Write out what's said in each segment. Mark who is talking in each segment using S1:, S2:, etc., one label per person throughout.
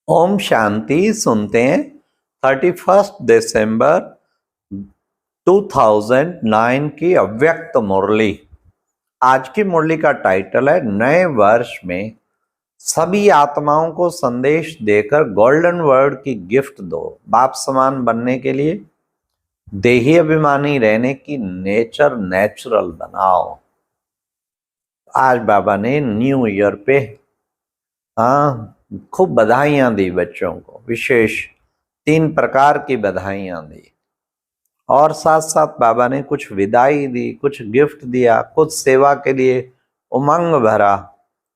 S1: ओम शांति। सुनते हैं 31 दिसंबर 2009 की अव्यक्त मुरली। आज की मुरली का टाइटल है नए वर्ष में सभी आत्माओं को संदेश देकर गोल्डन वर्ड की गिफ्ट दो। बाप समान बनने के लिए देही अभिमानी रहने की नेचर नेचुरल बनाओ। आज बाबा ने न्यू ईयर पे खूब बधाइयां दी बच्चों को, विशेष 3 प्रकार की बधाइयां दी और साथ साथ बाबा ने कुछ विदाई दी, कुछ गिफ्ट दिया, कुछ सेवा के लिए उमंग भरा।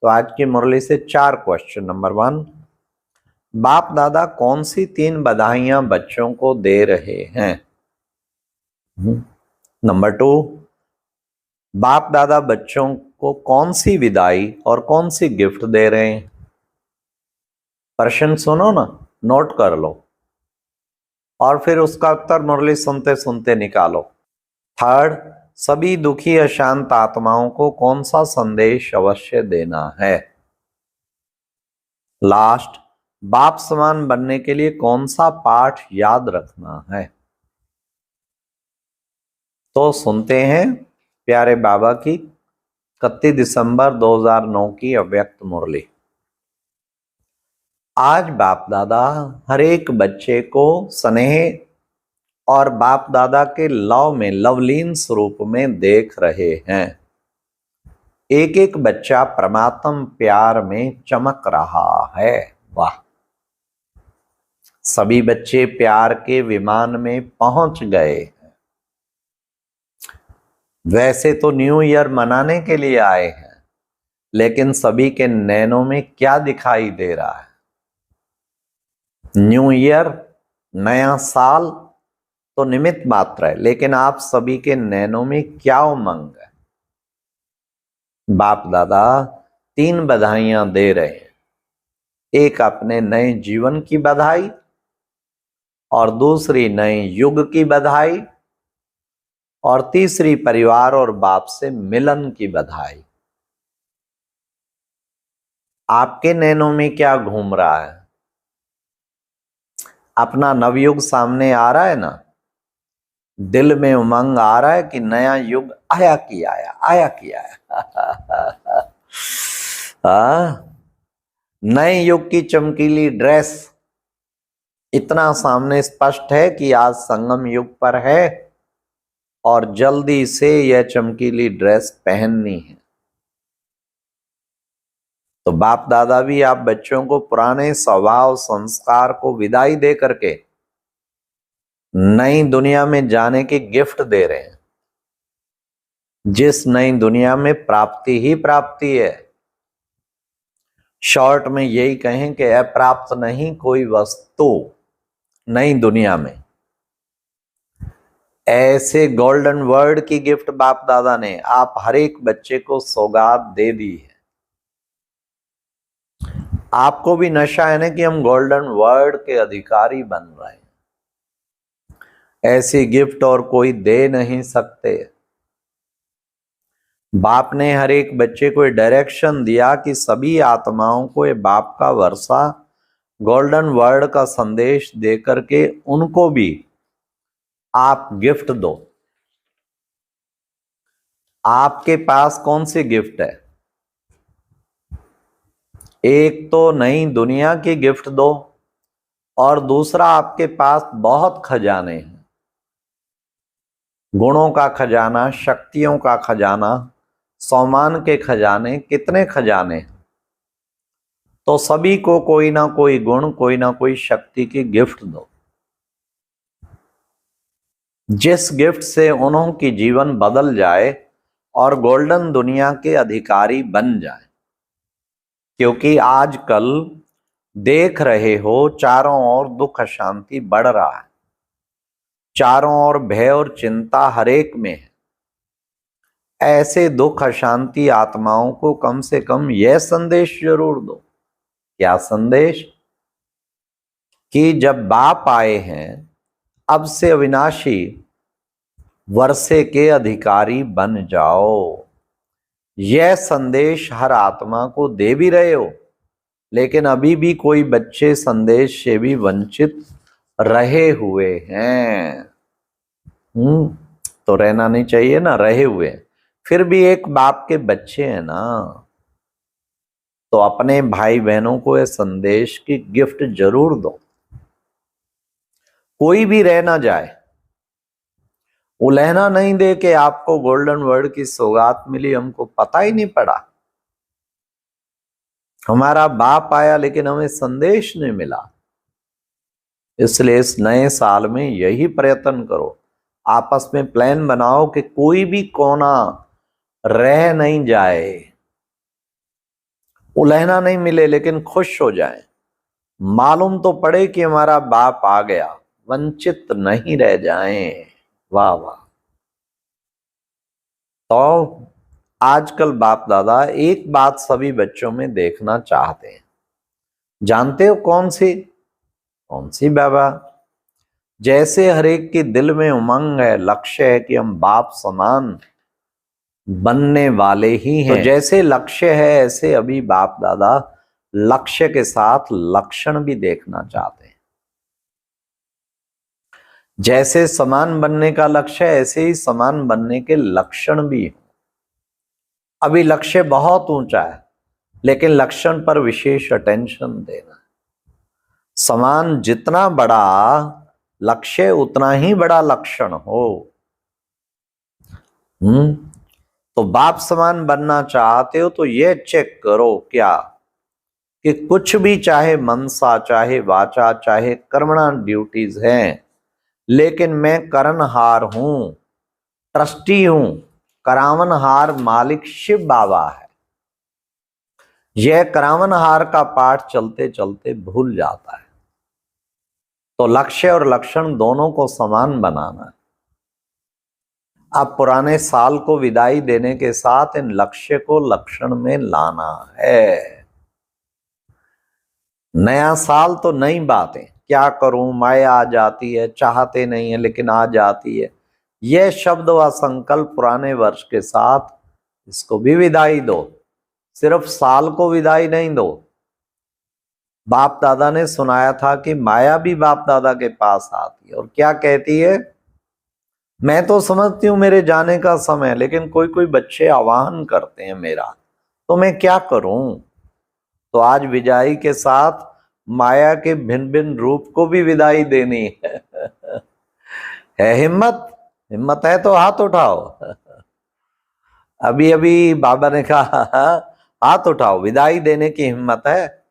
S1: तो आज की मुरली से 4 क्वेश्चन। नंबर 1, बाप दादा कौन सी 3 बधाइयां बच्चों को दे रहे हैं? नंबर 2, बाप दादा बच्चों को कौन सी विदाई और कौन सी गिफ्ट दे रहे हैं? प्रश्न सुनो ना, नोट कर लो और फिर उसका उत्तर मुरली सुनते सुनते निकालो। 3rd, सभी दुखी अशांत आत्माओं को कौन सा संदेश अवश्य देना है? लास्ट, बाप समान बनने के लिए कौन सा पाठ याद रखना है? तो सुनते हैं प्यारे बाबा की 31 दिसंबर 2009 की अव्यक्त मुरली। आज बाप दादा हर एक बच्चे को स्नेह और बाप दादा के लव में, लवलीन स्वरूप में देख रहे हैं। एक एक बच्चा परमात्म प्यार में चमक रहा है। वाह! सभी बच्चे प्यार के विमान में पहुंच गए। वैसे तो न्यू ईयर मनाने के लिए आए हैं, लेकिन सभी के नैनों में क्या दिखाई दे रहा है? न्यू ईयर, नया साल तो निमित्त मात्र है, लेकिन आप सभी के नैनों में क्या उमंग है? बाप दादा 3 बधाइयां दे रहे हैं। एक अपने नए जीवन की बधाई और दूसरी नए युग की बधाई और तीसरी परिवार और बाप से मिलन की बधाई। आपके नैनों में क्या घूम रहा है? अपना नवयुग सामने आ रहा है ना? दिल में उमंग आ रहा है कि नया युग आया कि आया, आया कि आया। नए युग की चमकीली ड्रेस इतना सामने स्पष्ट है कि आज संगम युग पर है और जल्दी से यह चमकीली ड्रेस पहननी है। तो बाप दादा भी आप बच्चों को पुराने स्वभाव संस्कार को विदाई दे करके नई दुनिया में जाने की गिफ्ट दे रहे हैं, जिस नई दुनिया में प्राप्ति ही प्राप्ति है। शॉर्ट में यही कहें कि अप्राप्त नहीं कोई वस्तु नई दुनिया में। ऐसे गोल्डन वर्ड की गिफ्ट बाप दादा ने आप हर एक बच्चे को सौगात दे दी है। आपको भी नशा है ना कि हम गोल्डन वर्ड के अधिकारी बन रहे हैं। ऐसी गिफ्ट और कोई दे नहीं सकते। बाप ने हर एक बच्चे को डायरेक्शन दिया कि सभी आत्माओं को ये बाप का वर्षा गोल्डन वर्ड का संदेश दे करके उनको भी आप गिफ्ट दो। आपके पास कौन सी गिफ्ट है? एक तो नई दुनिया की गिफ्ट दो और दूसरा आपके पास बहुत खजाने हैं। गुणों का खजाना, शक्तियों का खजाना, सम्मान के खजाने, कितने खजाने। तो सभी को कोई ना कोई गुण, कोई ना कोई शक्ति की गिफ्ट दो, जिस गिफ्ट से उन्होंने जीवन बदल जाए और गोल्डन दुनिया के अधिकारी बन जाए। क्योंकि आजकल देख रहे हो चारों ओर दुख अशांति बढ़ रहा है, चारों ओर भय और चिंता हर एक में है। ऐसे दुख अशांति आत्माओं को कम से कम यह संदेश जरूर दो। क्या संदेश? कि जब बाप आए हैं अब से अविनाशी वर्षे के अधिकारी बन जाओ। यह संदेश हर आत्मा को दे भी रहे हो लेकिन अभी भी कोई बच्चे संदेश से भी वंचित रहे हुए हैं। तो रहना नहीं चाहिए ना, रहे हुए हैं। फिर भी एक बाप के बच्चे हैं ना, तो अपने भाई बहनों को ये संदेश की गिफ्ट जरूर दो। कोई भी रह ना जाए, उलहना नहीं दे के आपको गोल्डन वर्ड की सौगात मिली, हमको पता ही नहीं पड़ा, हमारा बाप आया लेकिन हमें संदेश नहीं मिला। इसलिए इस नए साल में यही प्रयत्न करो, आपस में प्लान बनाओ कि कोई भी कोना रह नहीं जाए, उलहना नहीं मिले लेकिन खुश हो जाए, मालूम तो पड़े कि हमारा बाप आ गया, वंचित नहीं रह जाएं। वाह वाह। तो आजकल बाप दादा एक बात सभी बच्चों में देखना चाहते हैं, जानते हो कौन सी बाबा? जैसे हर एक के दिल में उमंग है, लक्ष्य है कि हम बाप समान बनने वाले ही हैं। तो जैसे लक्ष्य है ऐसे अभी बाप दादा लक्ष्य के साथ लक्षण भी देखना चाहते हैं। जैसे समान बनने का लक्ष्य है ऐसे ही समान बनने के लक्षण भी हैं। अभी लक्ष्य बहुत ऊंचा है लेकिन लक्षण पर विशेष अटेंशन देना। समान जितना बड़ा लक्ष्य उतना ही बड़ा लक्षण हो। तो बाप समान बनना चाहते हो तो ये चेक करो क्या कि कुछ भी चाहे मनसा चाहे वाचा चाहे कर्मणा ड्यूटीज हैं, लेकिन मैं करनहार हूं, ट्रस्टी हूं, करावनहार मालिक शिव बाबा है। यह करावनहार का पाठ चलते चलते भूल जाता है। तो लक्ष्य और लक्षण दोनों को समान बनाना है। अब पुराने साल को विदाई देने के साथ इन लक्ष्य को लक्षण में लाना है। नया साल तो नई बातें, क्या करूं, माया आ जाती है, चाहते नहीं है लेकिन आ जाती है। यह शब्द व संकल्प पुराने वर्ष के साथ इसको भी विदाई दो, सिर्फ साल को विदाई नहीं दो। बाप दादा ने सुनाया था कि माया भी बाप दादा के पास आती है और क्या कहती है, मैं तो समझती हूं मेरे जाने का समय, लेकिन कोई कोई बच्चे आवाहन करते हैं मेरा, तो मैं क्या करूं। तो आज विदाई के साथ माया के भिन्न भिन्न रूप को भी विदाई देनी है हिम्मत है तो हाथ उठाओ। अभी अभी बाबा ने कहा हाथ उठाओ, विदाई देने की हिम्मत है।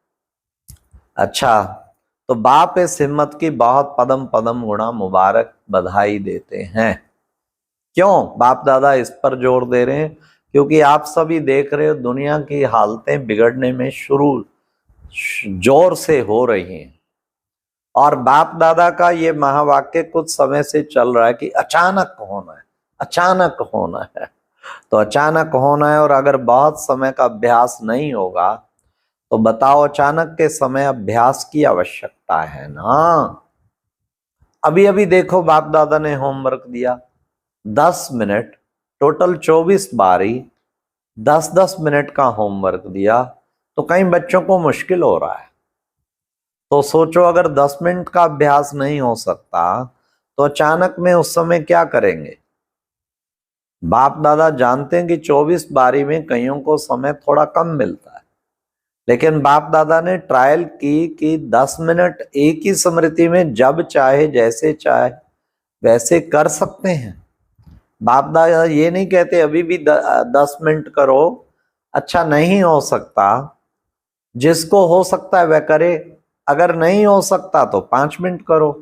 S1: अच्छा, तो बाप इस हिम्मत की बहुत पदम पदम गुणा मुबारक बधाई देते हैं। क्यों बाप दादा इस पर जोर दे रहे हैं? क्योंकि आप सभी देख रहे हो दुनिया की हालतें बिगड़ने में शुरू जोर से हो रही हैं। और बाप दादा का ये महावाक्य कुछ समय से चल रहा है कि अचानक होना है, अचानक होना है। तो अचानक होना है, और अगर बहुत समय का अभ्यास नहीं होगा तो बताओ अचानक के समय अभ्यास की आवश्यकता है ना। अभी अभी देखो बाप दादा ने होमवर्क दिया 10 मिनट, टोटल 24 बारी 10-10 मिनट का होमवर्क दिया, तो कई बच्चों को मुश्किल हो रहा है। तो सोचो अगर 10 मिनट का अभ्यास नहीं हो सकता तो अचानक में उस समय क्या करेंगे। बाप दादा जानते हैं कि 24 बारी में कईयों को समय थोड़ा कम मिलता है, लेकिन बाप दादा ने ट्रायल की कि 10 मिनट एक ही स्मृति में जब चाहे जैसे चाहे वैसे कर सकते हैं। बाप दादा ये नहीं कहते अभी भी 10 मिनट करो, अच्छा नहीं हो सकता, जिसको हो सकता है वह करे, अगर नहीं हो सकता तो 5 मिनट करो,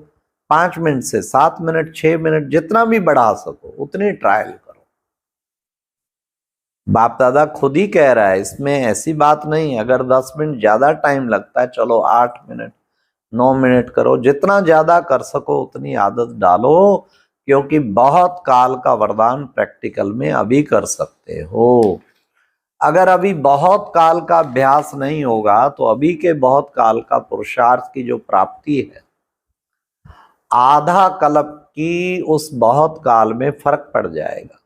S1: 5 मिनट से 7 मिनट 6 मिनट जितना भी बढ़ा सको उतनी ट्रायल करो। बाप दादा खुद ही कह रहा है, इसमें ऐसी बात नहीं अगर 10 मिनट ज्यादा टाइम लगता है चलो 8 मिनट 9 मिनट करो, जितना ज्यादा कर सको उतनी आदत डालो, क्योंकि बहुत काल का वरदान प्रैक्टिकल में अभी कर सकते हो। अगर अभी बहुत काल का अभ्यास नहीं होगा तो अभी के बहुत काल का पुरुषार्थ की जो प्राप्ति है आधा कल्प की उस बहुत काल में फर्क पड़ जाएगा।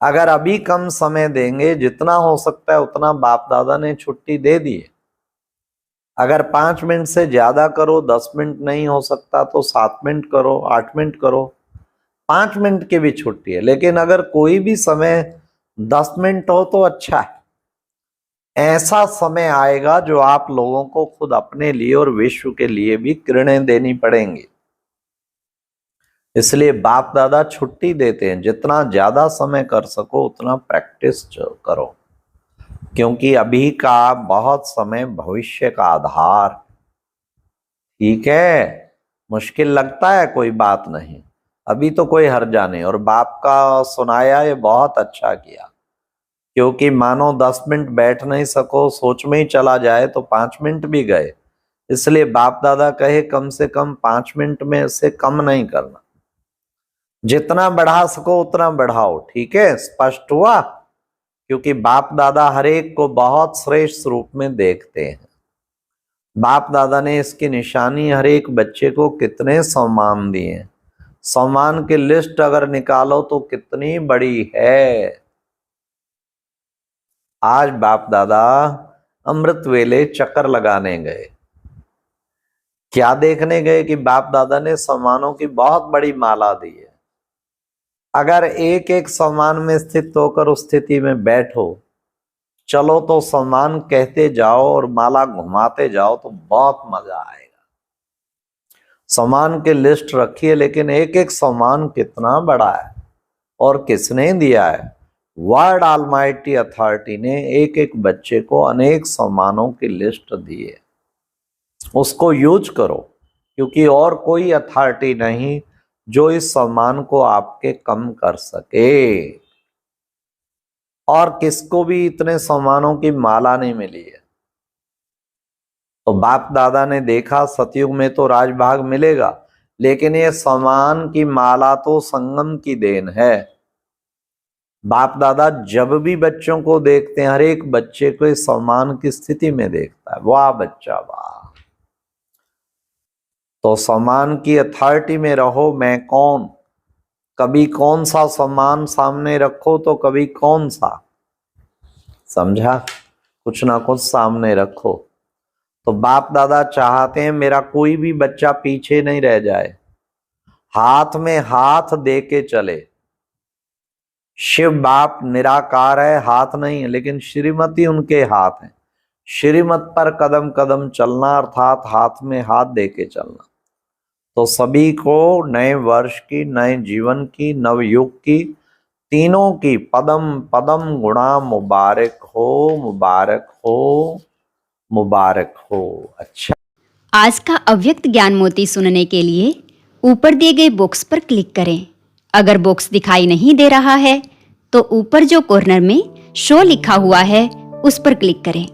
S1: अगर अभी कम समय देंगे, जितना हो सकता है उतना बाप दादा ने छुट्टी दे दी है, अगर 5 मिनट से ज्यादा करो, 10 मिनट नहीं हो सकता तो 7 मिनट करो, 8 मिनट करो, 5 मिनट की भी छुट्टी है। लेकिन अगर कोई भी समय 10 मिनट हो तो अच्छा है। ऐसा समय आएगा जो आप लोगों को खुद अपने लिए और विश्व के लिए भी किरणें देनी पड़ेंगी। इसलिए बाप दादा छुट्टी देते हैं, जितना ज्यादा समय कर सको उतना प्रैक्टिस करो, क्योंकि अभी का बहुत समय भविष्य का आधार। ठीक है, मुश्किल लगता है, कोई बात नहीं, अभी तो कोई हर्जा नहीं। और बाप का सुनाया ये बहुत अच्छा किया, क्योंकि मानो 10 मिनट बैठ नहीं सको, सोच में ही चला जाए तो 5 मिनट भी गए। इसलिए बाप दादा कहे कम से कम 5 मिनट में से कम नहीं करना, जितना बढ़ा सको उतना बढ़ाओ। ठीक है, स्पष्ट हुआ? क्योंकि बाप दादा हर एक को बहुत श्रेष्ठ रूप में देखते हैं। बाप दादा ने इसकी निशानी हर एक बच्चे को कितने सम्मान दिए, सम्मान की लिस्ट अगर निकालो तो कितनी बड़ी है। आज बाप दादा अमृत वेले चक्कर लगाने गए। क्या देखने गए कि बाप दादा ने सम्मानों की बहुत बड़ी माला दी है। अगर एक एक सम्मान में स्थित होकर उस स्थिति में बैठो, चलो तो सम्मान कहते जाओ और माला घुमाते जाओ तो बहुत मजा आएगा। सम्मान की लिस्ट रखिए, लेकिन एक एक सम्मान कितना बड़ा है और किसने दिया है। वर्ल्ड ऑलमाइटी अथॉरिटी ने एक एक बच्चे को अनेक सम्मानों की लिस्ट दी है, उसको यूज करो, क्योंकि और कोई अथॉरिटी नहीं जो इस सम्मान को आपके कम कर सके। और किसको भी इतने सम्मानों की माला नहीं मिली है। तो बाप दादा ने देखा सतयुग में तो राजभाग मिलेगा, लेकिन ये सम्मान की माला तो संगम की देन है। बाप दादा जब भी बच्चों को देखते हैं, हर एक बच्चे को इस सम्मान की स्थिति में देखता है। वाह बच्चा वाह। तो सम्मान की अथॉरिटी में रहो। मैं कौन, कभी कौन सा सम्मान सामने रखो तो कभी कौन सा, समझा? कुछ ना कुछ सामने रखो। तो बाप दादा चाहते हैं मेरा कोई भी बच्चा पीछे नहीं रह जाए, हाथ में हाथ दे के चले। शिव बाप निराकार है, हाथ नहीं है, लेकिन श्रीमती उनके हाथ है। श्रीमत पर कदम कदम चलना, अर्थात हाथ में हाथ दे के चलना। तो सभी को नए वर्ष की, नए जीवन की, नवयुग की, तीनों की पदम पदम गुणा मुबारक हो, मुबारक हो, मुबारक हो। अच्छा,
S2: आज का अव्यक्त ज्ञान मोती सुनने के लिए ऊपर दिए गए बॉक्स पर क्लिक करें। अगर बॉक्स दिखाई नहीं दे रहा है तो ऊपर जो कॉर्नर में शो लिखा हुआ है उस पर क्लिक करें।